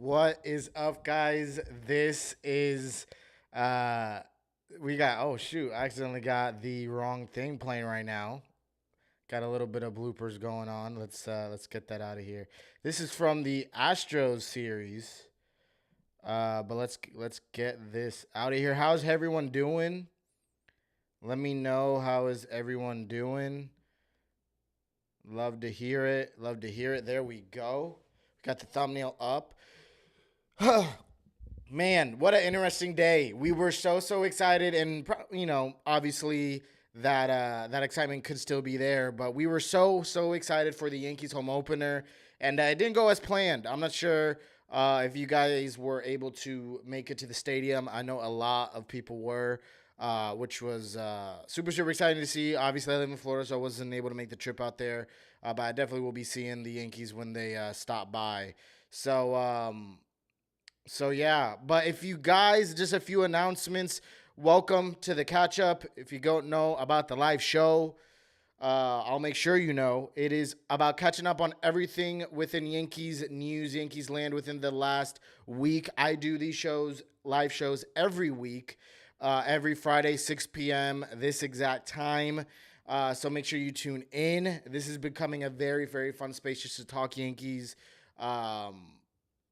What is up, guys? This is we got oh shoot, I accidentally got the wrong thing playing right now. Got a little bit of bloopers going on. Let's get that out of here. This is from the Astros series. But let's get this out of here. How's everyone doing? Let me know how is everyone doing. Love to hear it. Love to hear it. There we go. Got the thumbnail up. Man, what an interesting day. We were so excited, and obviously that excitement could still be there, but we were so excited for the Yankees home opener, and it didn't go as planned. I'm not sure if you guys were able to make it to the stadium. I know a lot of people were, which was super exciting to see. Obviously, I live in Florida, so I wasn't able to make the trip out there, but I definitely will be seeing the Yankees when they stop by. So yeah, but if you guys, just a few announcements. Welcome to the catch up. If you don't know about the live show, I'll make sure you know. It is about catching up on everything within Yankees news, Yankees land within the last week. I do these live shows every week, every Friday, 6 p.m., this exact time. So make sure you tune in. This is becoming a very fun space just to talk Yankees.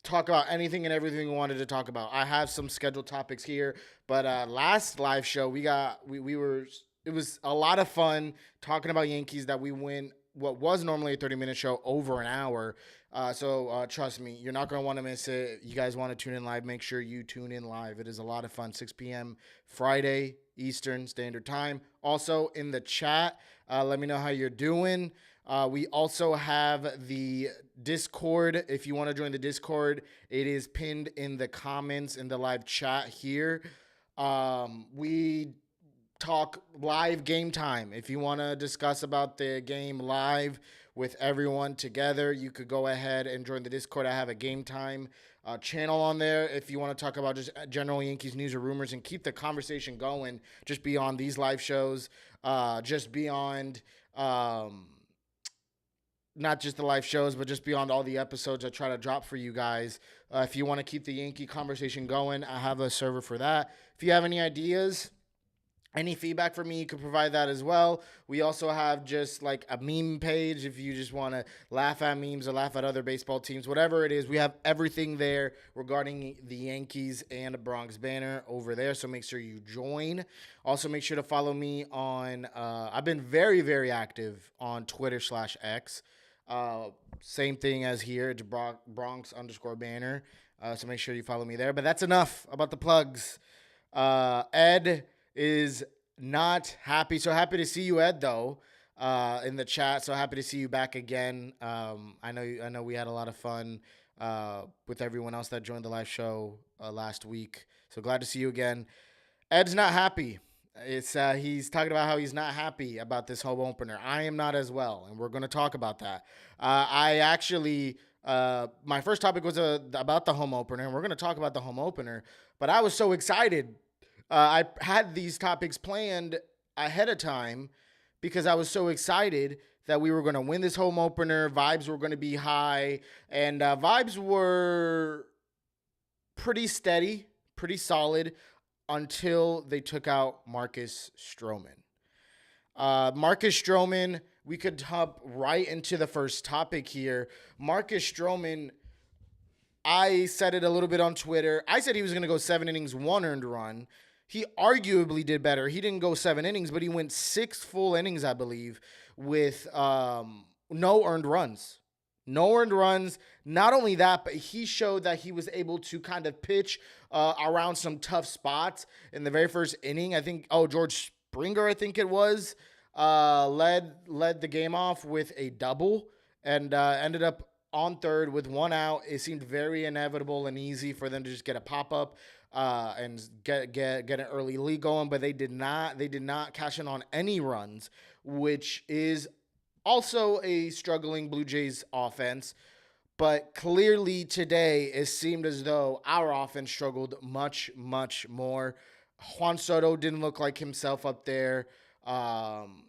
Talk about anything and everything we wanted to talk about. I have some scheduled topics here, but last live show we were it was a lot of fun talking about Yankees that we went what was normally a 30-minute show over an hour. So trust me, you're not going to want to miss it. You guys want to tune in live, make sure you tune in live. It is a lot of fun. 6 p.m. Friday, Eastern Standard Time. Also in the chat, let me know how you're doing. We also have the Discord. If you want to join the Discord, it is pinned in the comments in the live chat here. We talk live game time. If you want to discuss about the game live with everyone together, you could go ahead and join the Discord. I have a game time channel on there. If you want to talk about just general Yankees news or rumors and keep the conversation going just beyond these live shows, just beyond not just the live shows, but just beyond all the episodes I try to drop for you guys. If you want to keep the Yankee conversation going, I have a server for that. If you have any ideas, any feedback for me, you can provide that as well. We also have just like a meme page if you just want to laugh at memes or laugh at other baseball teams, whatever it is. We have everything there regarding the Yankees and Bronx Banner over there, so make sure you join. Also, make sure to follow me on, I've been very active on Twitter/X. Same thing as here. It's Bronx_Banner. So make sure you follow me there. But that's enough about the plugs. Ed is not happy. So happy to see you, Ed, though, in the chat. So happy to see you back again. I know we had a lot of fun with everyone else that joined the live show last week. So glad to see you again. Ed's not happy. It's he's talking about how he's not happy about this home opener. I am not as well, and we're going to talk about that. I actually my first topic was about the home opener, and we're going to talk about the home opener. But I was so excited. I had these topics planned ahead of time because I was so excited that we were going to win this home opener. Vibes were going to be high, and vibes were pretty steady, pretty solid, until they took out Marcus Stroman. Marcus Stroman, we could hop right into the first topic here. Marcus Stroman, I said it a little bit on Twitter. I said he was going to go 7 innings, 1 earned run. He arguably did better. He didn't go 7 innings, but he went 6 full innings, I believe, with no earned runs. No earned runs. Not only that, but he showed that he was able to kind of pitch around some tough spots in the very first inning. I think, George Springer, I think it was, led the game off with a double and ended up on third with 1 out. It seemed very inevitable and easy for them to just get a pop-up and get an early lead going, but they did not cash in on any runs, which is also a struggling Blue Jays offense. But clearly today, it seemed as though our offense struggled much more. Juan Soto didn't look like himself up there. And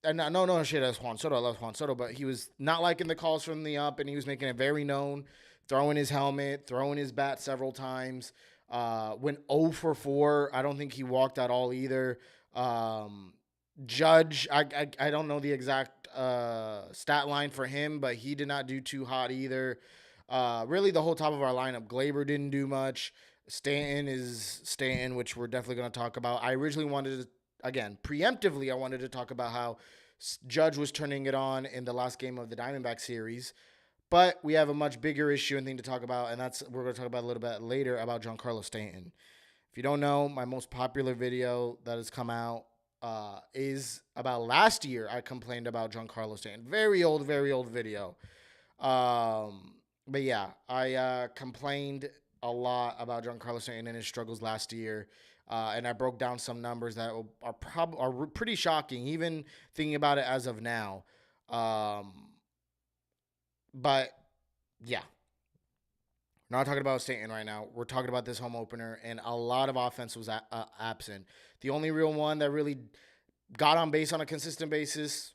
no shit as Juan Soto. I love Juan Soto, but he was not liking the calls from the up, and he was making it very known throwing his helmet, throwing his bat several times. Went 0 for 4. I don't think he walked at all either. Judge, I don't know the exact stat line for him, but he did not do too hot either. Really, the whole top of our lineup, Glaber didn't do much. Stanton is Stanton, which we're definitely going to talk about. I originally wanted to, again, preemptively, I wanted to talk about how Judge was turning it on in the last game of the Diamondback series. But we have a much bigger issue and thing to talk about, and that's we're going to talk about a little bit later about Giancarlo Stanton. If you don't know, my most popular video that has come out is about last year. I complained about Giancarlo Stanton. Very old video. But yeah, I complained a lot about Giancarlo Stanton and his struggles last year. And I broke down some numbers that are pretty shocking, even thinking about it as of now. But yeah, we're not talking about Stanton right now. We're talking about this home opener, and a lot of offense was absent. The only real one that really got on base on a consistent basis,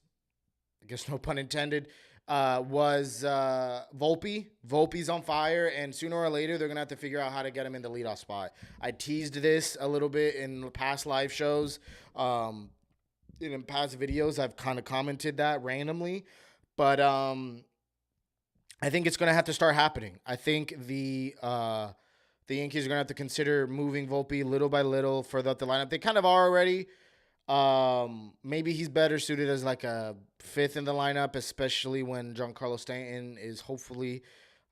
I guess no pun intended, was Volpe. Volpe's on fire, and sooner or later, they're going to have to figure out how to get him in the leadoff spot. I teased this a little bit in past live shows. In past videos, I've kind of commented that randomly. But I think it's going to have to start happening. I think the Yankees are going to have to consider moving Volpe little by little further up the lineup. They kind of are already. Maybe he's better suited as like a fifth in the lineup, especially when Giancarlo Stanton is hopefully,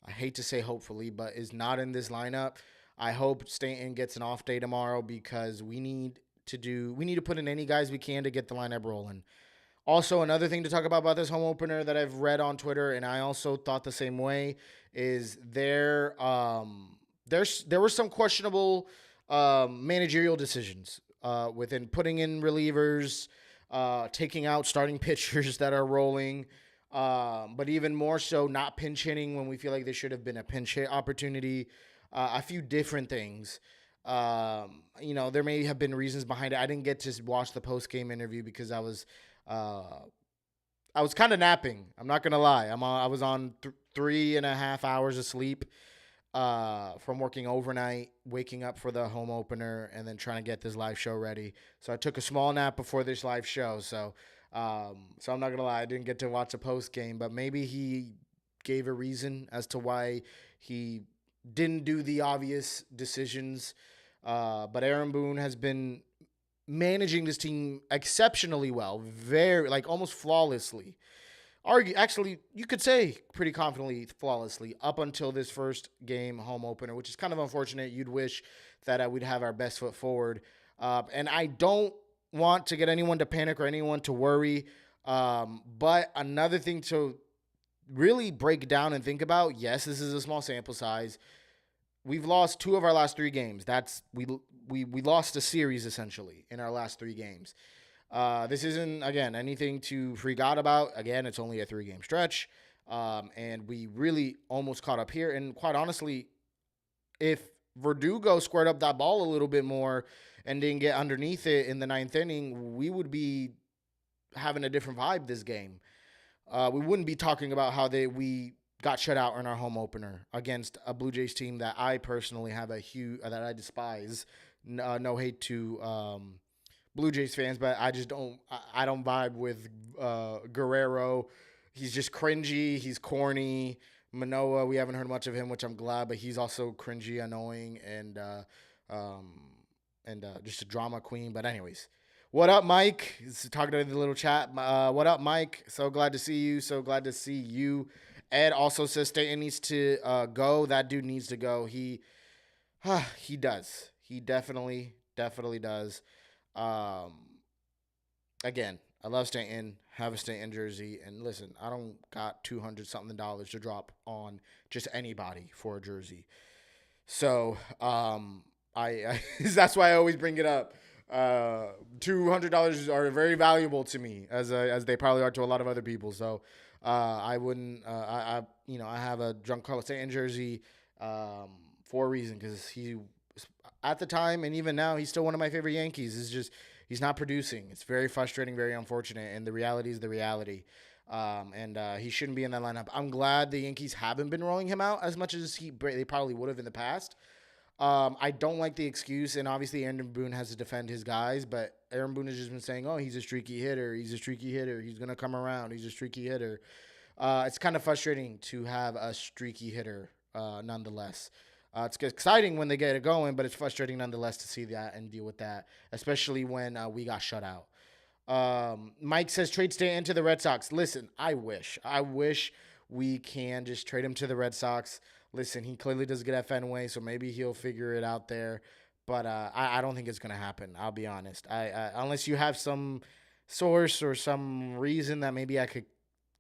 I hate to say hopefully, but is not in this lineup. I hope Stanton gets an off day tomorrow because we need to put in any guys we can to get the lineup rolling. Also, another thing to talk about this home opener that I've read on Twitter, and I also thought the same way, is there were some questionable managerial decisions within putting in relievers, taking out starting pitchers that are rolling, but even more so not pinch hitting when we feel like there should have been a pinch hit opportunity. A few different things. There may have been reasons behind it. I didn't get to watch the post-game interview because I was kind of napping. I'm not gonna lie. I was on 3.5 hours of sleep from working overnight, waking up for the home opener, and then trying to get this live show ready. So I took a small nap before this live show. So I'm not gonna lie. I didn't get to watch the post game, but maybe he gave a reason as to why he didn't do the obvious decisions. But Aaron Boone has been managing this team exceptionally well, very almost flawlessly. Actually, you could say pretty confidently flawlessly up until this first game home opener, which is kind of unfortunate. You'd wish that we'd have our best foot forward. And I don't want to get anyone to panic or anyone to worry. But another thing to really break down and think about, yes, this is a small sample size. We've lost 2 of our last 3 games. We lost a series essentially in our last 3 games. This isn't, again, anything to freak out about. Again, it's only a 3-game stretch. And we really almost caught up here. And quite honestly, if Verdugo squared up that ball a little bit more and didn't get underneath it in the 9th inning, we would be having a different vibe this game. We wouldn't be talking about how we got shut out in our home opener against a Blue Jays team that I personally have that I despise. No hate to Blue Jays fans, but I just don't vibe with Guerrero. He's just cringy. He's corny. Manoah, we haven't heard much of him, which I'm glad, but he's also cringy, annoying, and just a drama queen. But anyways, what up, Mike? Talking to the little chat. What up, Mike? So glad to see you. So glad to see you. Ed also says Stanton needs to go. That dude needs to go. He does. He definitely does. Again, I love Stanton. Have a Stanton jersey. And listen, I don't got $200-something to drop on just anybody for a jersey. So I that's why I always bring it up. $200 are very valuable to me, as they probably are to a lot of other people. So I wouldn't. I have a Giancarlo Stanton jersey for a reason, because he, at the time and even now, he's still one of my favorite Yankees. It's just he's not producing. It's very frustrating, very unfortunate, and the reality is the reality. And he shouldn't be in that lineup. I'm glad the Yankees haven't been rolling him out as much as they probably would have in the past. I don't like the excuse, and obviously Aaron Boone has to defend his guys, but Aaron Boone has just been saying, oh, he's a streaky hitter. He's a streaky hitter. He's going to come around. He's a streaky hitter. It's kind of frustrating to have a streaky hitter nonetheless. It's exciting when they get it going, but it's frustrating nonetheless to see that and deal with that, especially when we got shut out. Mike says trade Stanton to the Red Sox. Listen, I wish we can just trade him to the Red Sox. Listen, he clearly does get at Fenway, so maybe he'll figure it out there. But I don't think it's going to happen. I'll be honest. Unless you have some source or some reason that maybe I could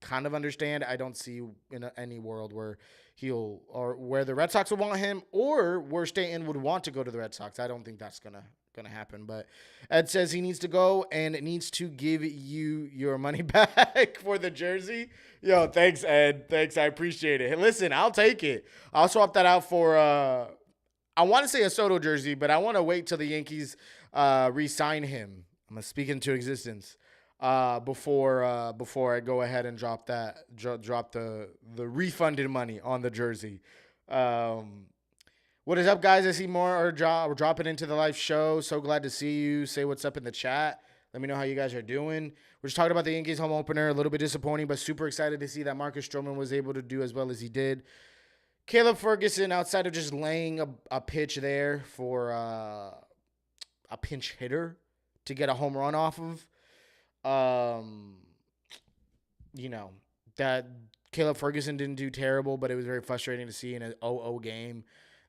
kind of understand, I don't see in any world where where the Red Sox would want him or where Stanton would want to go to the Red Sox. I don't think that's gonna happen. But Ed says he needs to go and it needs to give you your money back for the jersey. Yo, thanks, Ed. Thanks, I appreciate it. Hey, listen, I'll take it. I'll swap that out for I want to say a Soto jersey, but I want to wait till the Yankees re-sign him. I'm gonna speak into existence. Before I go ahead and drop the refunded money on the jersey. What is up, guys? I see more are dropping into the live show. So glad to see you. Say what's up in the chat. Let me know how you guys are doing. We're just talking about the Yankees home opener. A little bit disappointing, but super excited to see that Marcus Stroman was able to do as well as he did. Caleb Ferguson, outside of just laying a pitch there for a pinch hitter to get a home run off of, that Caleb Ferguson didn't do terrible, but it was very frustrating to see in an 0-0 game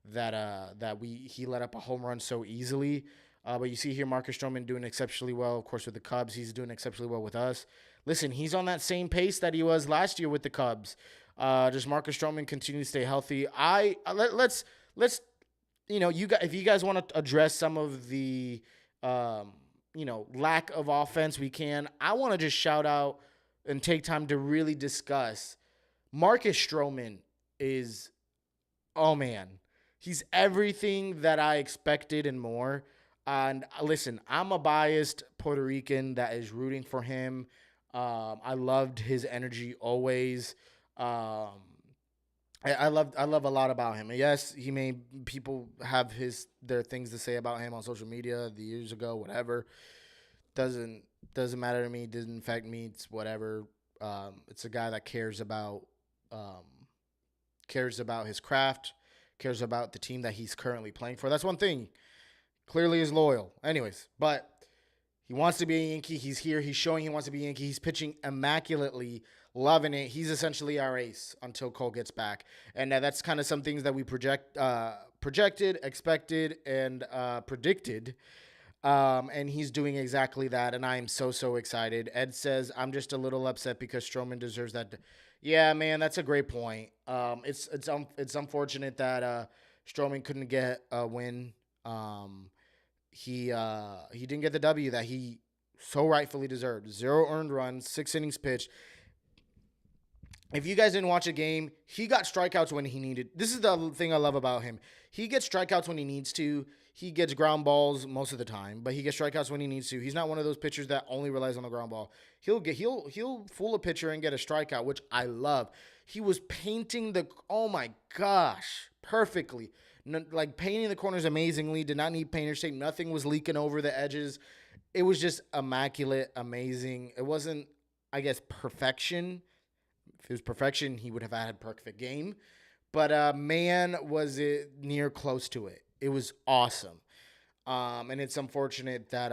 that he let up a home run so easily. But you see here Marcus Stroman doing exceptionally well, of course, with the Cubs. He's doing exceptionally well with us. Listen, he's on that same pace that he was last year with the Cubs. Just Marcus Stroman continue to stay healthy. Let's you guys, if you guys want to address some of the lack of offense, we can. I want to just shout out and take time to really discuss Marcus Stroman is, oh man, he's everything that I expected and more. And listen, I'm a biased Puerto Rican that is rooting for him. I loved his energy always. I love a lot about him. And yes, people have their things to say about him on social media the years ago, whatever. Doesn't matter to me. Doesn't affect me. It's whatever. It's a guy that cares about his craft, cares about the team that he's currently playing for. That's one thing. Clearly is loyal. Anyways, but he wants to be a Yankee. He's here. He's showing he wants to be a Yankee. He's pitching immaculately, loving it. He's essentially our ace until Cole gets back. And that's kind of some things that we projected, expected, and predicted. And he's doing exactly that, and I am so excited. Ed says, I'm just a little upset because Stroman deserves that. Yeah, man, that's a great point. It's unfortunate that Stroman couldn't get a win. He didn't get the W that he so rightfully deserved. 0 earned runs, 6 innings pitched. If you guys didn't watch a game, he got strikeouts when he needed. This is the thing I love about him. He gets strikeouts when he needs to. He gets ground balls most of the time, but he gets strikeouts when he needs to. He's not one of those pitchers that only relies on the ground ball. He'll fool a pitcher and get a strikeout, which I love. He was painting oh my gosh, perfectly. Like painting the corners amazingly. Did not need painter's tape. Nothing was leaking over the edges. It was just immaculate, amazing. It wasn't, I guess, perfection. If it was perfection, he would have had a perfect game. But man, was it near close to it. It was awesome. And it's unfortunate that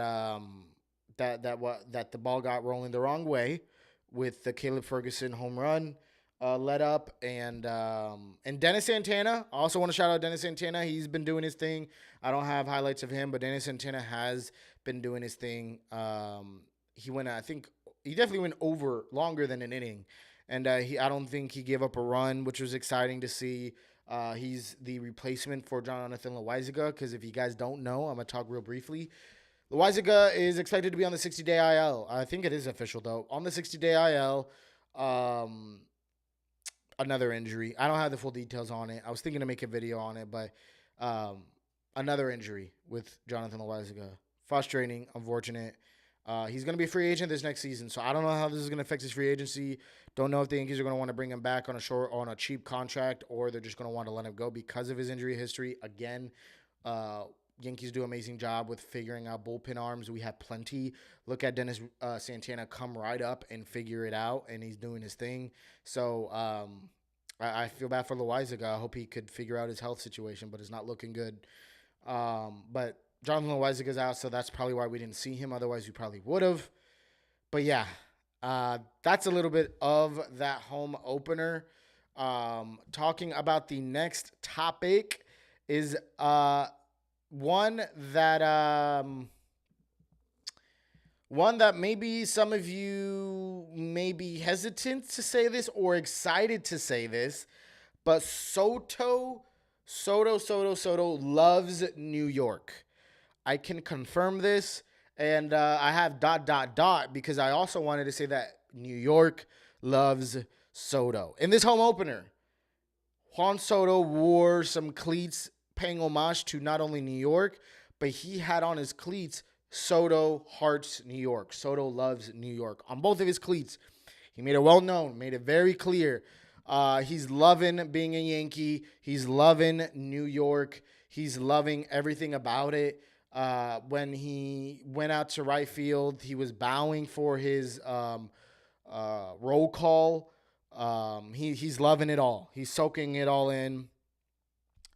that the ball got rolling the wrong way with the Caleb Ferguson home run let up, and Dennis Santana. I also want to shout out Dennis Santana. He's been doing his thing. I don't have highlights of him, but Dennis Santana has been doing his thing. He definitely went over longer than an inning. And I don't think he gave up a run, which was exciting to see. He's the replacement for Jonathan Loaizaga, because if you guys don't know, I'm going to talk real briefly. Loaizaga is expected to be on the 60-day IL. I think it is official, though. On the 60-day IL, another injury. I don't have the full details on it. I was thinking to make a video on it, but another injury with Jonathan Loaizaga. Frustrating, unfortunate. He's going to be a free agent this next season, so I don't know how this is going to affect his free agency. Don't know if the Yankees are going to want to bring him back on a cheap contract, or they're just going to want to let him go because of his injury history. Again, Yankees do an amazing job with figuring out bullpen arms. We have plenty. Look at Dennis Santana come right up and figure it out, and he's doing his thing. So I feel bad for Loaizaga. I hope he could figure out his health situation, but it's not looking good. But Jonathan Loaizaga out, so that's probably why we didn't see him. Otherwise, we probably would have. But yeah, that's a little bit of that home opener. Talking about the next topic is one that maybe some of you may be hesitant to say this or excited to say this, but Soto loves New York. I can confirm this, and I have ... because I also wanted to say that New York loves Soto. In this home opener, Juan Soto wore some cleats paying homage to not only New York, but he had on his cleats Soto hearts New York. Soto loves New York. On both of his cleats, he made it well known, made it very clear. He's loving being a Yankee. He's loving New York. He's loving everything about it. When he went out to right field, he was bowing for his roll call. He's loving it all. He's soaking it all in.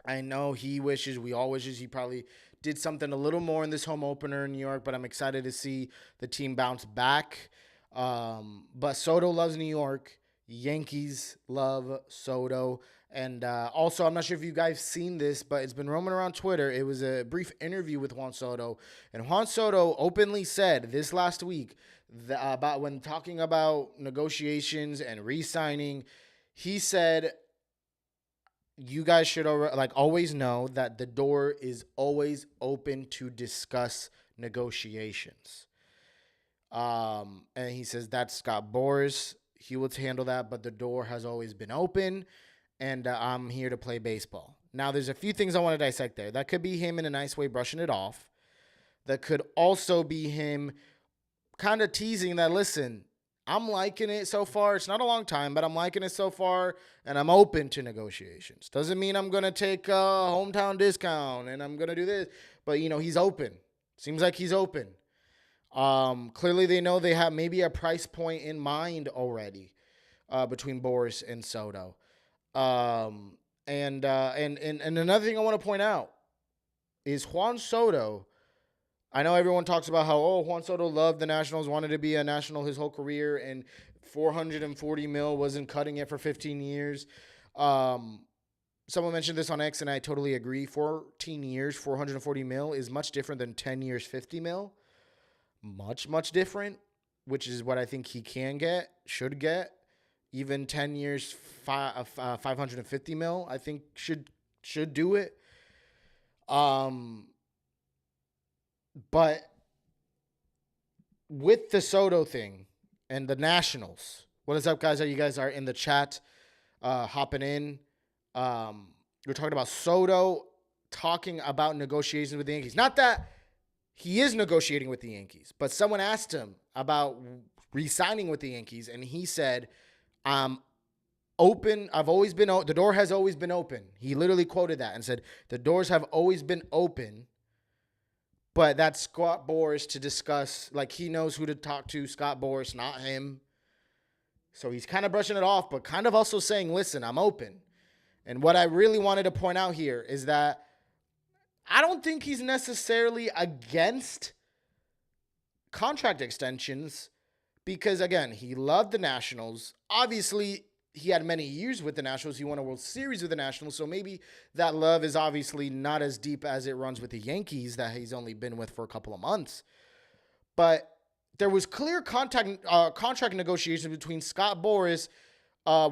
I know we all wishes he probably did something a little more in this home opener in New York, but I'm excited to see the team bounce back. But Soto loves New York. Yankees love Soto. And also, I'm not sure if you guys seen this, but it's been roaming around Twitter. It was a brief interview with Juan Soto. And Juan Soto openly said this last week about when talking about negotiations and re-signing, he said, you guys should always know that the door is always open to discuss negotiations. And he says that's Scott Boras. He will handle that, but the door has always been open. And I'm here to play baseball. Now, there's a few things I want to dissect there. That could be him in a nice way brushing it off. That could also be him kind of teasing that, listen, I'm liking it so far. It's not a long time, but I'm liking it so far, and I'm open to negotiations. Doesn't mean I'm going to take a hometown discount and I'm going to do this. But, he's open. Seems like he's open. Clearly, they know they have maybe a price point in mind already between Boras and Soto. And another thing I want to point out is Juan Soto. I know everyone talks about how, Juan Soto loved the Nationals, wanted to be a National his whole career, and $440 million wasn't cutting it for 15 years. Someone mentioned this on X, and I totally agree. 14 years, $440 million is much different than 10 years, $50 million. Much, much different, which is what I think he should get. Even 10 years, $550 million, I think should do it. But with the Soto thing and the Nationals, what is up, guys? You guys are in the chat, hopping in. We're talking about Soto talking about negotiations with the Yankees. Not that he is negotiating with the Yankees, but someone asked him about re-signing with the Yankees, and he said, open. The door has always been open. He literally quoted that and said, the doors have always been open, but that's Scott Boras to discuss. Like, he knows who to talk to, Scott Boras, not him. So he's kind of brushing it off, but kind of also saying, listen, I'm open. And what I really wanted to point out here is that I don't think he's necessarily against contract extensions. Because, again, he loved the Nationals. Obviously, he had many years with the Nationals. He won a World Series with the Nationals. So maybe that love is obviously not as deep as it runs with the Yankees that he's only been with for a couple of months. But there was clear contract negotiations between Scott Boras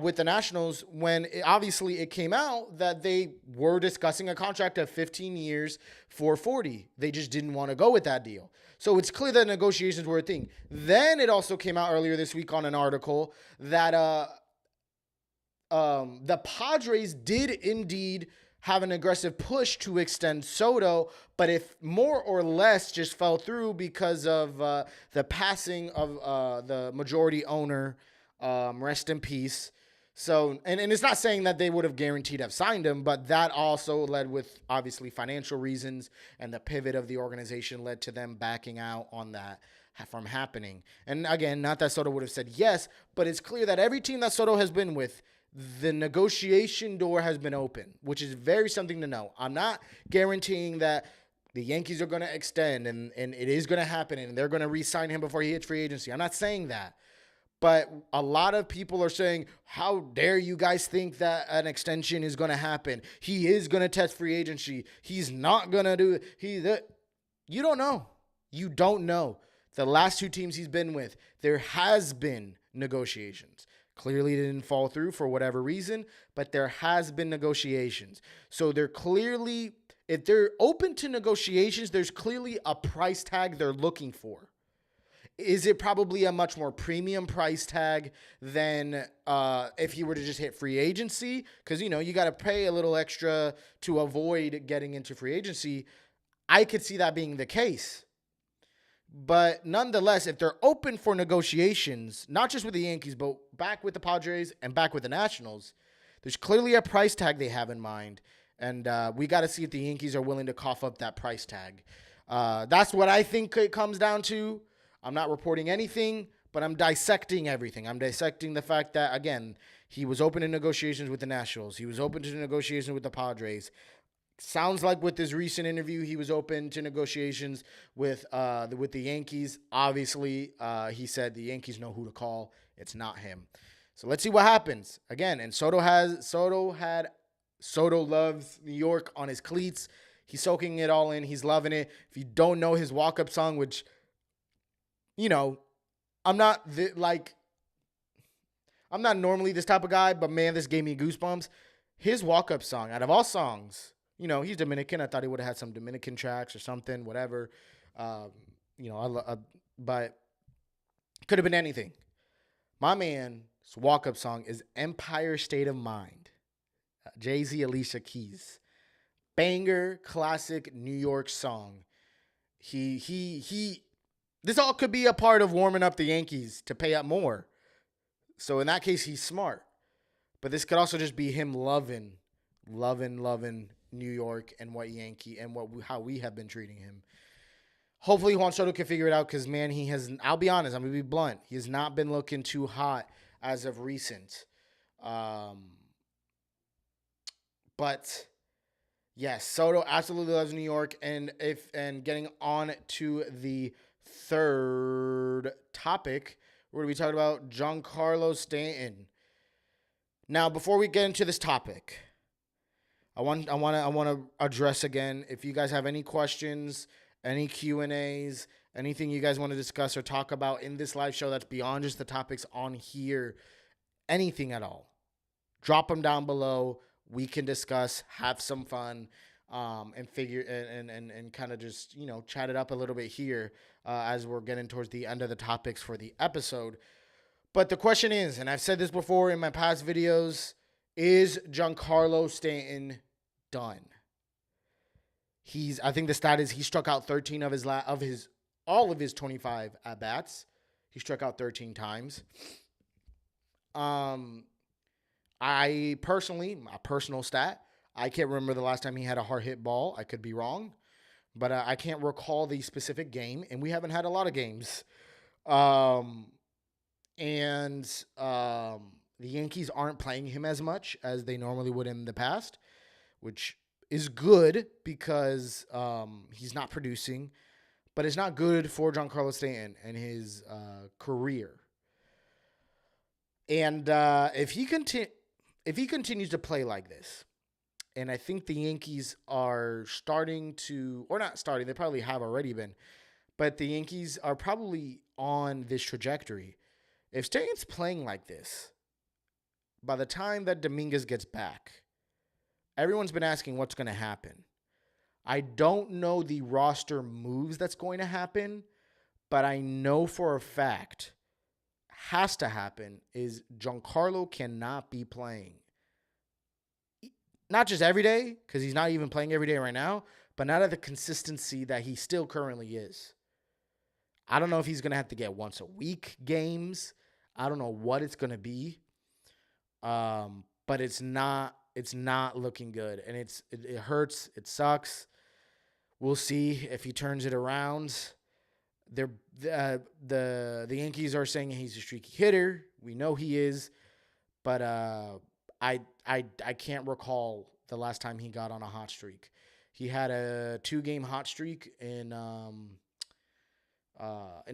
with the Nationals when it came out that they were discussing a contract of 15 years for 40. They just didn't want to go with that deal. So it's clear that negotiations were a thing. Then it also came out earlier this week on an article that the Padres did indeed have an aggressive push to extend Soto, but if more or less just fell through because of the passing of the majority owner, rest in peace. So, and it's not saying that they would have guaranteed to have signed him, but that also led with obviously financial reasons, and the pivot of the organization led to them backing out on that from happening. And again, not that Soto would have said yes, but it's clear that every team that Soto has been with, the negotiation door has been open, which is very something to know. I'm not guaranteeing that the Yankees are going to extend and it is going to happen and they're going to re-sign him before he hits free agency. I'm not saying that. But a lot of people are saying, how dare you guys think that an extension is going to happen? He is going to test free agency. He's not going to do it. You don't know. You don't know. The last two teams he's been with, there has been negotiations. Clearly didn't fall through for whatever reason, but there has been negotiations. So they're clearly, if they're open to negotiations, there's clearly a price tag they're looking for. Is it probably a much more premium price tag than if he were to just hit free agency? Because, you know, you got to pay a little extra to avoid getting into free agency. I could see that being the case. But nonetheless, if they're open for negotiations, not just with the Yankees, but back with the Padres and back with the Nationals, there's clearly a price tag they have in mind. And we got to see if the Yankees are willing to cough up that price tag. That's what I think it comes down to. I'm not reporting anything, but I'm dissecting everything. I'm dissecting the fact that, again, he was open to negotiations with the Nationals. He was open to negotiations with the Padres. Sounds like with this recent interview, he was open to negotiations with the Yankees. Obviously, he said the Yankees know who to call. It's not him. So let's see what happens. Again, and Soto loves New York on his cleats. He's soaking it all in. He's loving it. If you don't know his walk-up song, which, you know, I'm not normally this type of guy, but man, this gave me goosebumps. His walk-up song, out of all songs, you know, he's Dominican. I thought he would have had some Dominican tracks or something, whatever. But could have been anything. My man's walk-up song is Empire State of Mind. Jay-Z, Alicia Keys. Banger, classic New York song. This all could be a part of warming up the Yankees to pay up more. So in that case, he's smart. But this could also just be him loving New York and how we have been treating him. Hopefully Juan Soto can figure it out because, man, I'll be honest, I'm going to be blunt. He has not been looking too hot as of recent. But yes, Soto absolutely loves New York. And getting on to the third topic, we're going to be talking about Giancarlo Stanton. Now, before we get into this topic, I want to address again, if you guys have any questions, any Q&As, anything you guys want to discuss or talk about in this live show that's beyond just the topics on here, anything at all, drop them down below. We can discuss, have some fun, and kind of just, you know, chat it up a little bit here as we're getting towards the end of the topics for the episode. But the question is, and I've said this before in my past videos, is Giancarlo Stanton done? I think the stat is he struck out 13 of all of his 25 at bats. He struck out 13 times. My personal stat, I can't remember the last time he had a hard hit ball. I could be wrong, but I can't recall the specific game, and we haven't had a lot of games. The Yankees aren't playing him as much as they normally would in the past, which is good because he's not producing, but it's not good for Giancarlo Stanton and his career. And if he continues to play like this, and I think the Yankees are starting to, or not starting, they probably have already been, but the Yankees are probably on this trajectory. If Stanton's playing like this, by the time that Dominguez gets back, everyone's been asking what's going to happen. I don't know the roster moves that's going to happen, but I know for a fact has to happen is Giancarlo cannot be playing not just every day, because he's not even playing every day right now, but not at the consistency that he still currently is. I don't know if he's going to have to get once a week games. I don't know what it's going to be. But it's not looking good, and it hurts. It sucks. We'll see if he turns it around. The Yankees are saying he's a streaky hitter. We know he is, but I can't recall the last time he got on a hot streak. He had a 2-game hot streak in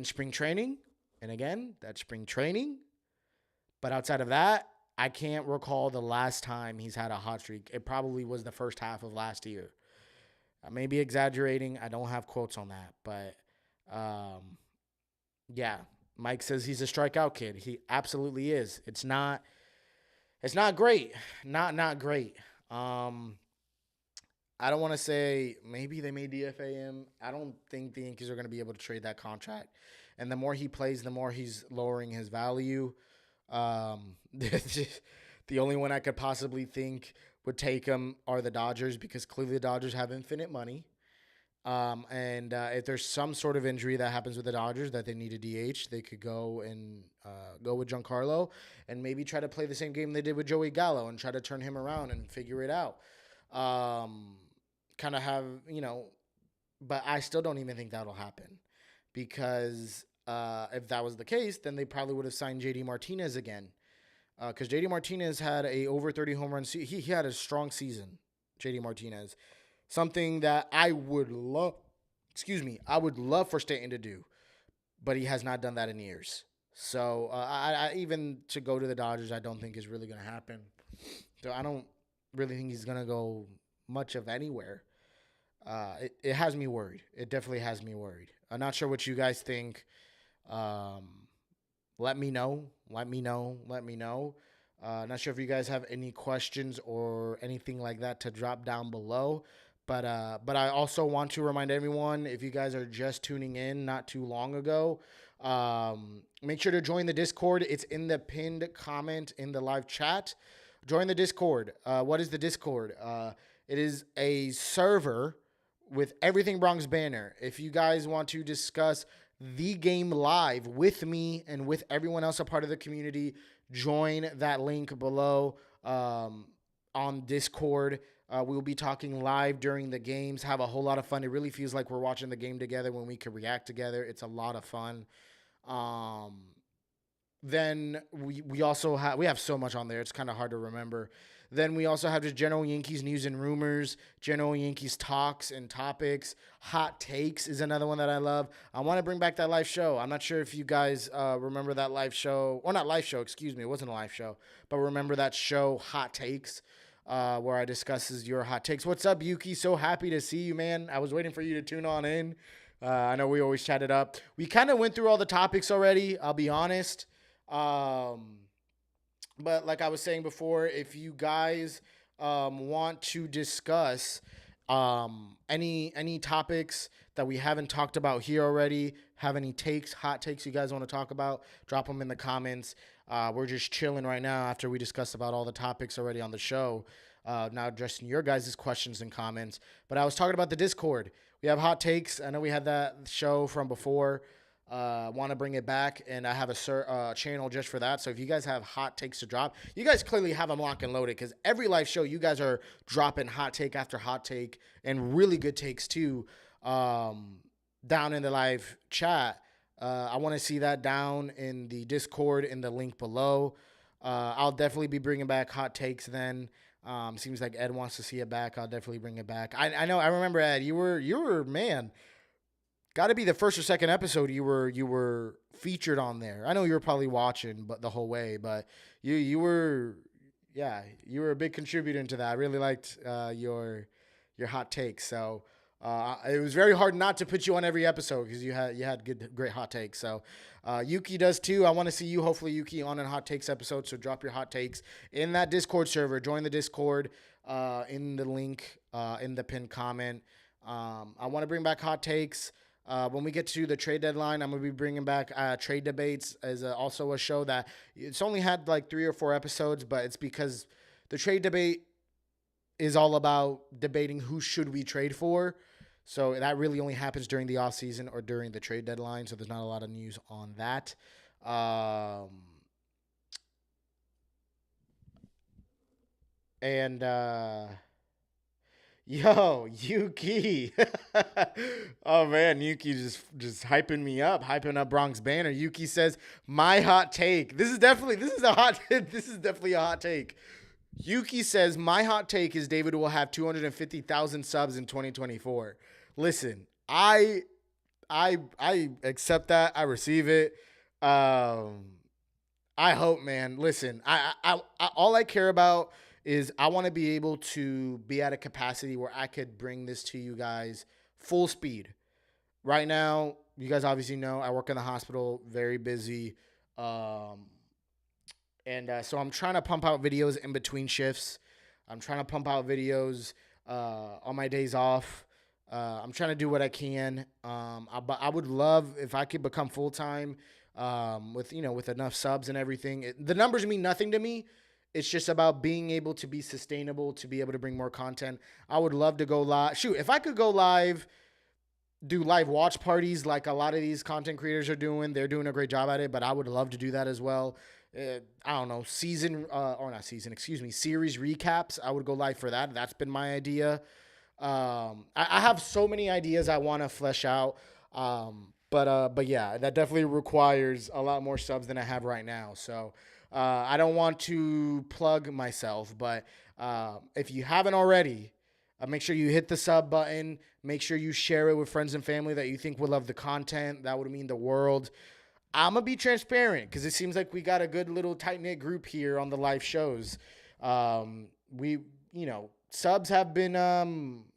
spring training, and again, that's spring training. But outside of that, I can't recall the last time he's had a hot streak. It probably was the first half of last year. I may be exaggerating. I don't have quotes on that, but yeah, Mike says he's a strikeout kid. He absolutely is. It's not great. Not great. I don't want to say maybe they may DFA him. I don't think the Yankees are going to be able to trade that contract. And the more he plays, the more he's lowering his value. The only one I could possibly think would take him are the Dodgers, because clearly the Dodgers have infinite money. And if there's some sort of injury that happens with the Dodgers that they need a DH, they could go with Giancarlo and maybe try to play the same game they did with Joey Gallo and try to turn him around and figure it out. Kind of have, but I still don't even think that'll happen, because if that was the case, then they probably would have signed JD Martinez again. Because JD Martinez had a over 30 home run season. He had a strong season, JD Martinez. Something that I would love for Stanton to do, but he has not done that in years. So I even to go to the Dodgers, I don't think is really going to happen. So I don't really think he's going to go much of anywhere. It has me worried. It definitely has me worried. I'm not sure what you guys think. Let me know. Not sure if you guys have any questions or anything like that to drop down below. But I also want to remind everyone, if you guys are just tuning in not too long ago, make sure to join the Discord. It's in the pinned comment in the live chat. Join the Discord. What is the Discord? It is a server with everything Bronx Banner. If you guys want to discuss the game live with me and with everyone else a part of the community, join that link below on Discord. We'll be talking live during the games. Have a whole lot of fun. It really feels like we're watching the game together when we can react together. It's a lot of fun. Then we also have so much on there. It's kind of hard to remember. Then we also have just general Yankees news and rumors, general Yankees talks and topics. Hot takes is another one that I love. I want to bring back that live show. I'm not sure if you guys remember that live show, or not live show, excuse me. It wasn't a live show, but remember that show, Hot Takes, where I discusses your hot takes. What's up, Yuki? So happy to see you, man. I was waiting for you to tune on in. I know we always chat it up. We kind of went through all the topics already, I'll be honest. But like I was saying before, if you guys want to discuss any topics that we haven't talked about here already, have any hot takes you guys want to talk about, drop them in the comments. We're just chilling right now after we discussed about all the topics already on the show. Now addressing your guys' questions and comments. But I was talking about the Discord. We have hot takes. I know we had that show from before. Want to bring it back, and I have a channel just for that. So if you guys have hot takes to drop, you guys clearly have them locked and loaded, because every live show you guys are dropping hot take after hot take, and really good takes too, down in the live chat. I want to see that down in the Discord in the link below. I'll definitely be bringing back hot takes then. Seems like Ed wants to see it back. I'll definitely bring it back. I know. I remember, Ed, you were man. Got to be the first or second episode you were featured on there. I know you were probably watching the whole way, but you were a big contributor into that. I really liked your hot takes. So it was very hard not to put you on every episode, because you had great hot takes. So Yuki does too. I want to see you, hopefully, Yuki, on a hot takes episode. So drop your hot takes in that Discord server. Join the Discord in the link in the pinned comment. I want to bring back hot takes. When we get to the trade deadline, I'm going to be bringing back trade debates as also a show that it's only had like 3 or 4 episodes, but it's because the trade debate is all about debating who should we trade for. So that really only happens during the offseason or during the trade deadline. So there's not a lot of news on that. Um, and Yo, Yuki. Oh man, Yuki just hyping me up, hyping up Bronx Banner. Yuki says, "My hot take. This is a hot this is definitely a hot take." Yuki says, "My hot take is David will have 250,000 subs in 2024." Listen, I accept that. I receive it. Um I hope, man. Listen, I all I care about is I want to be able to be at a capacity where I could bring this to you guys full speed. Right now, you guys obviously know I work in the hospital, very busy, um, and so I'm trying to pump out videos in between shifts. I'm trying to pump out videos on my days off. I'm trying to do what I can. But I would love if I could become full time with with enough subs and everything. The numbers mean nothing to me. It's just about being able to be sustainable, to be able to bring more content. I would love to go live. Shoot, if I could go live, do live watch parties like a lot of these content creators are doing. They're doing a great job at it, but I would love to do that as well. I don't know, series recaps. I would go live for that. That's been my idea. I have so many ideas I want to flesh out. But yeah, that definitely requires a lot more subs than I have right now. So I don't want to plug myself, but if you haven't already, make sure you hit the sub button. Make sure you share it with friends and family that you think would love the content. That would mean the world. I'm going to be transparent because it seems like we got a good little tight-knit group here on the live shows. Subs have been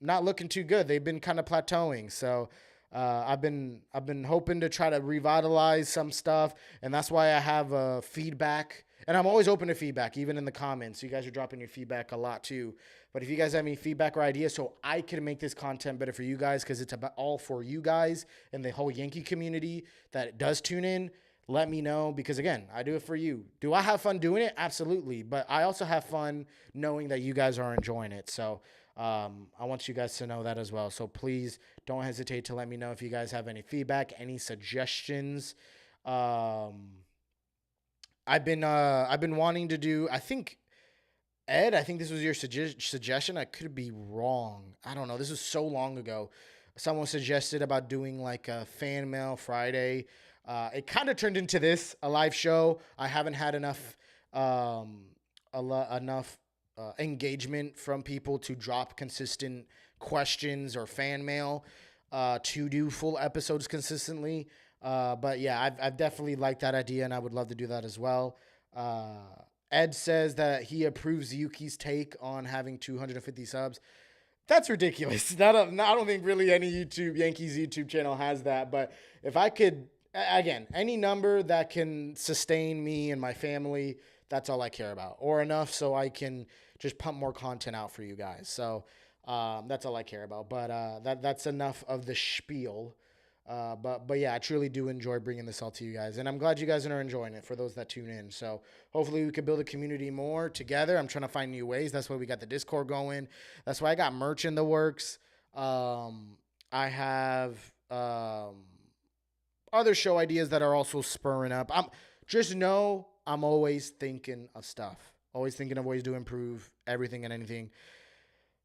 not looking too good. They've been kind of plateauing. So I've been hoping to try to revitalize some stuff, and that's why I have feedback. And I'm always open to feedback, even in the comments. You guys are dropping your feedback a lot too. But if you guys have any feedback or ideas, so I can make this content better for you guys, because it's about all for you guys and the whole Yankee community that does tune in, let me know. Because again, I do it for you. Do I have fun doing it? Absolutely. But I also have fun knowing that you guys are enjoying it. So I want you guys to know that as well. So please don't hesitate to let me know if you guys have any feedback, any suggestions. I've been wanting to do, I think, Ed, I think this was your suggestion. I could be wrong. I don't know. This was so long ago. Someone suggested about doing like a fan mail Friday. It kind of turned into this, a live show. I haven't had enough engagement from people to drop consistent questions or fan mail to do full episodes consistently. But yeah, I've definitely liked that idea, and I would love to do that as well. Ed says that he approves Yuki's take on having 250 subs. That's ridiculous. I don't think really any Yankees YouTube channel has that. But if I could, again, any number that can sustain me and my family, that's all I care about. Or enough so I can just pump more content out for you guys. So that's all I care about. But that's enough of the spiel. But yeah, I truly do enjoy bringing this all to you guys, and I'm glad you guys are enjoying it for those that tune in. So hopefully we can build a community more together. I'm trying to find new ways. That's why we got the Discord going. That's why I got merch in the works. I have other show ideas that are also spurring up. I'm always thinking of stuff, always thinking of ways to improve everything and anything.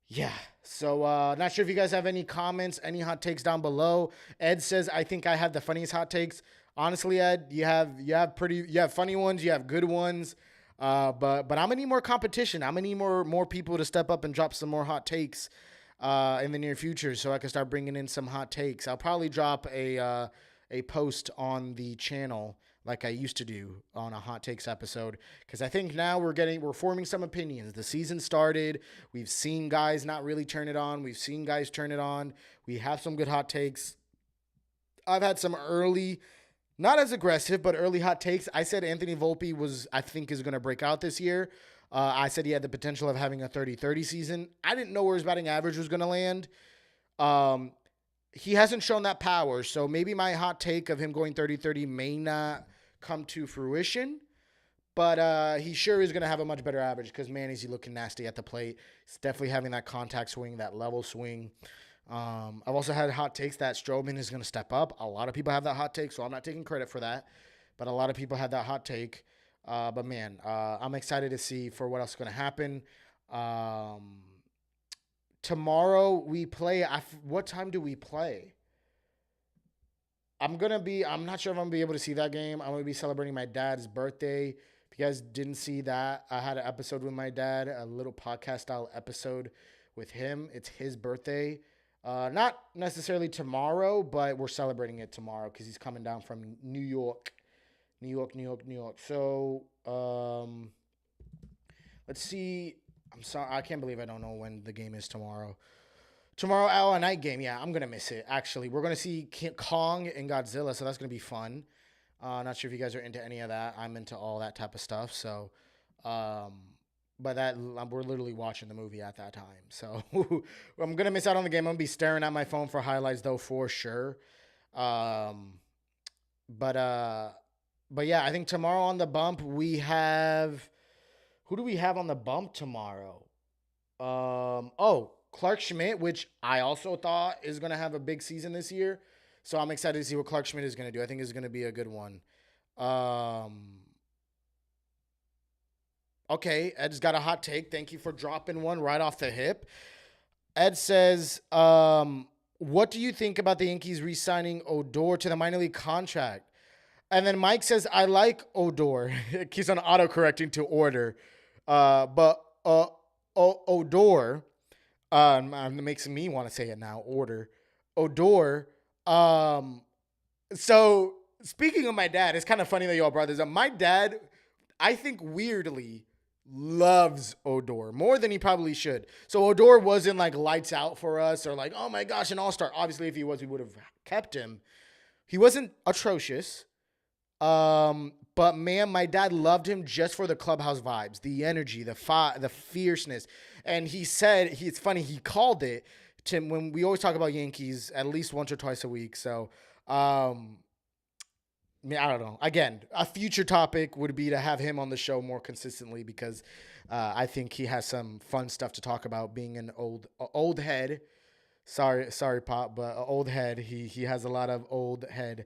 Yeah. So not sure if you guys have any comments, any hot takes down below. Ed says, I think I have the funniest hot takes. Honestly, Ed, you have funny ones, you have good ones. But I'm gonna need more competition. I'm gonna need more people to step up and drop some more hot takes in the near future, so I can start bringing in some hot takes. I'll probably drop a post on the channel like I used to do on a hot takes episode, because I think now we're forming some opinions. The season started. We've seen guys not really turn it on. We've seen guys turn it on. We have some good hot takes. I've had some early, not as aggressive, but early hot takes. I said Anthony Volpe is going to break out this year. I said he had the potential of having a 30-30 season. I didn't know where his batting average was going to land. He hasn't shown that power, so maybe my hot take of him going 30-30 may not come to fruition. But he sure is going to have a much better average because, man, is he looking nasty at the plate. He's definitely having that contact swing, that level swing. I've also had hot takes that Stroman is going to step up. A lot of people have that hot take, so I'm not taking credit for that. But a lot of people had that hot take. But, man, I'm excited to see for what else is going to happen. Tomorrow we play. What time do we play? I'm not sure if I'm going to be able to see that game. I'm going to be celebrating my dad's birthday. If you guys didn't see that, I had an episode with my dad, a little podcast style episode with him. It's his birthday. Not necessarily tomorrow, but we're celebrating it tomorrow because he's coming down from New York. New York, New York, New York. So, let's see. I'm sorry. I can't believe I don't know when the game is tomorrow. Tomorrow, a night game. Yeah, I'm going to miss it, actually. We're going to see Kong and Godzilla, so that's going to be fun. Not sure if you guys are into any of that. I'm into all that type of stuff. So, but we're literally watching the movie at that time. So I'm going to miss out on the game. I'm going to be staring at my phone for highlights, though, for sure. But yeah, I think tomorrow on the bump, we have... Who do we have on the bump tomorrow? Clark Schmidt, which I also thought is going to have a big season this year. So I'm excited to see what Clark Schmidt is going to do. I think it's going to be a good one. Okay, Ed's got a hot take. Thank you for dropping one right off the hip. Ed says, what do you think about the Yankees re-signing Odor to the minor league contract? And then Mike says, I like Odor. It keeps on auto-correcting to order. But Odor... it makes me want to say it now. Odor. So speaking of my dad, it's kind of funny that y'all brought this up. My dad, I think weirdly, loves Odor more than he probably should. So Odor wasn't like lights out for us or like, oh my gosh, an all-star. Obviously, if he was, we would have kept him. He wasn't atrocious. But man, my dad loved him just for the clubhouse vibes, the energy, the fierceness. And he said, it's funny, he called it to when we always talk about Yankees at least once or twice a week. So, I don't know. Again, a future topic would be to have him on the show more consistently because I think he has some fun stuff to talk about being an old head. Sorry, Pop, but an old head. He has a lot of old head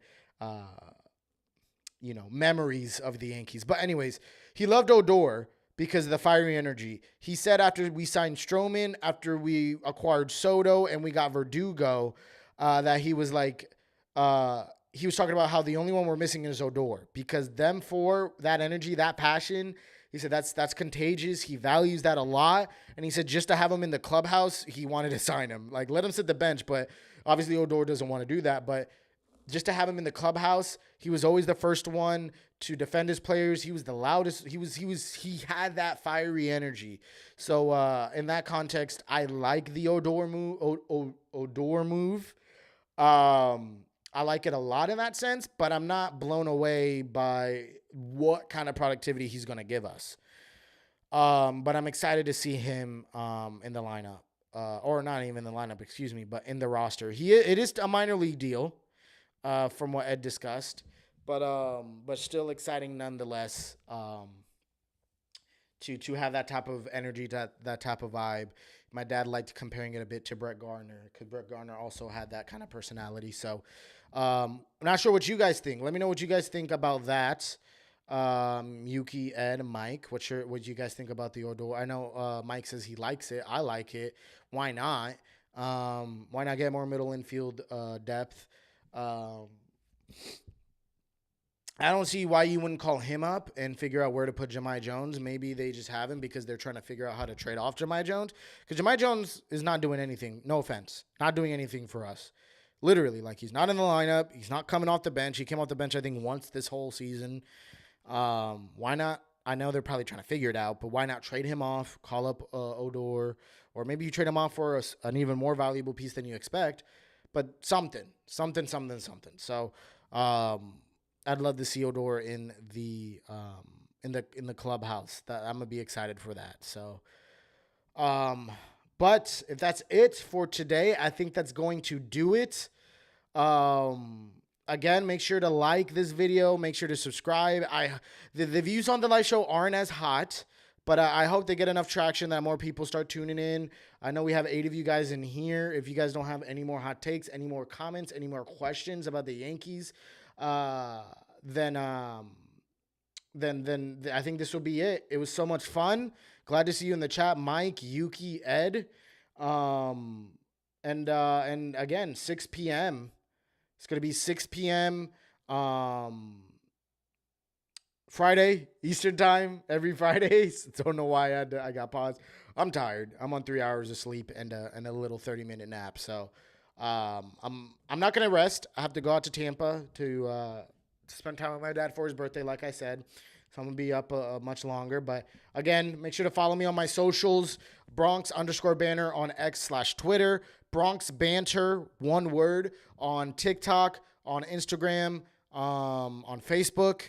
memories of the Yankees. But anyways, he loved Odor because of the fiery energy. He said after we signed Stroman, after we acquired Soto and we got Verdugo, that he was like, he was talking about how the only one we're missing is Odor because them four, that energy, that passion, he said that's contagious. He values that a lot. And he said just to have him in the clubhouse, he wanted to sign him. Like, let him sit the bench, but obviously Odor doesn't want to do that. But just to have him in the clubhouse, he was always the first one to defend his players. He was the loudest. He had that fiery energy. So in that context, I like the Odor move. I like it a lot in that sense, but I'm not blown away by what kind of productivity he's going to give us. But I'm excited to see him in the lineup, or not even the lineup, excuse me, but in the roster. It is a minor league deal. From what Ed discussed, but still exciting nonetheless. To have that type of energy, that type of vibe. My dad liked comparing it a bit to Brett Gardner because Brett Gardner also had that kind of personality. So, I'm not sure what you guys think. Let me know what you guys think about that. Yuki, Ed, Mike, what do you guys think about the Odor? I know Mike says he likes it. I like it. Why not? Why not get more middle infield depth? I don't see why you wouldn't call him up and figure out where to put Jahmai Jones. Maybe they just have him because they're trying to figure out how to trade off Jahmai Jones. Because Jahmai Jones is not doing anything. No offense. Not doing anything for us. Literally. Like, he's not in the lineup. He's not coming off the bench. He came off the bench, I think, once this whole season. Why not? I know they're probably trying to figure it out, but why not trade him off, call up Odor, or maybe you trade him off for an even more valuable piece than you expect. But something. So I'd love to see Odor in the clubhouse. I'm gonna be excited for that. So, but if that's it for today, I think that's going to do it. Again, make sure to like this video. Make sure to subscribe. The views on the live show aren't as hot, but I hope they get enough traction that more people start tuning in. I know we have 8 of you guys in here. If you guys don't have any more hot takes, any more comments, any more questions about the Yankees, then I think this will be it. It was so much fun. Glad to see you in the chat, Mike, Yuki, Ed, and again, 6 p.m. It's going to be 6 p.m. Friday, Eastern time, every Friday. Don't know why I got paused. I'm tired. I'm on 3 hours of sleep and a little 30-minute nap. So I'm not going to rest. I have to go out to Tampa to spend time with my dad for his birthday, like I said. So I'm going to be up much longer. But again, make sure to follow me on my socials, Bronx_banter on X/Twitter, Bronx Banter, one word, on TikTok, on Instagram, on Facebook.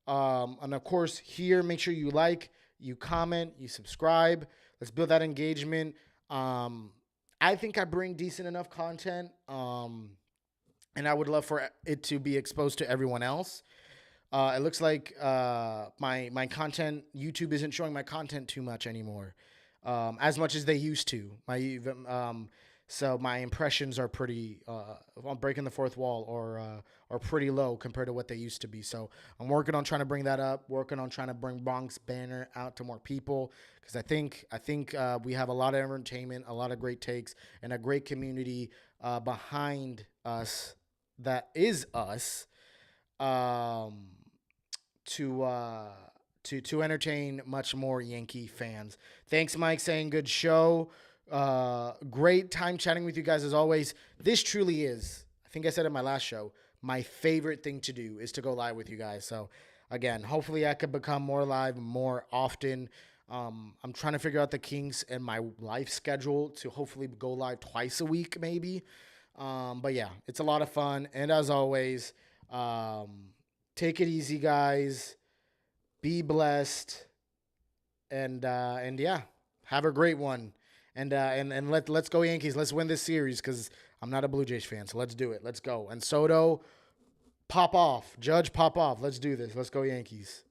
And of course, here, make sure you like, you comment, you subscribe. Let's build that engagement. I think I bring decent enough content, and I would love for it to be exposed to everyone else. It looks like my content, YouTube isn't showing my content too much anymore, as much as they used to. So my impressions are pretty, I'm breaking the fourth wall, or pretty low compared to what they used to be. So I'm working on trying to bring that up, working on trying to bring Bronx Banter out to more people, because I think we have a lot of entertainment, a lot of great takes, and a great community behind us that is us, to entertain much more Yankee fans. Thanks, Mike, saying good show. Great time chatting with you guys as always. This truly is, I think I said in my last show, my favorite thing to do is to go live with you guys. So again, hopefully I could become more live more often. I'm trying to figure out the kinks in my life schedule to hopefully go live twice a week, maybe. But yeah, it's a lot of fun. And as always, take it easy, guys. Be blessed. And yeah, have a great one. And let's go Yankees. Let's win this series, because I'm not a Blue Jays fan. So let's do it. Let's go. And Soto, pop off. Judge, pop off. Let's do this. Let's go Yankees.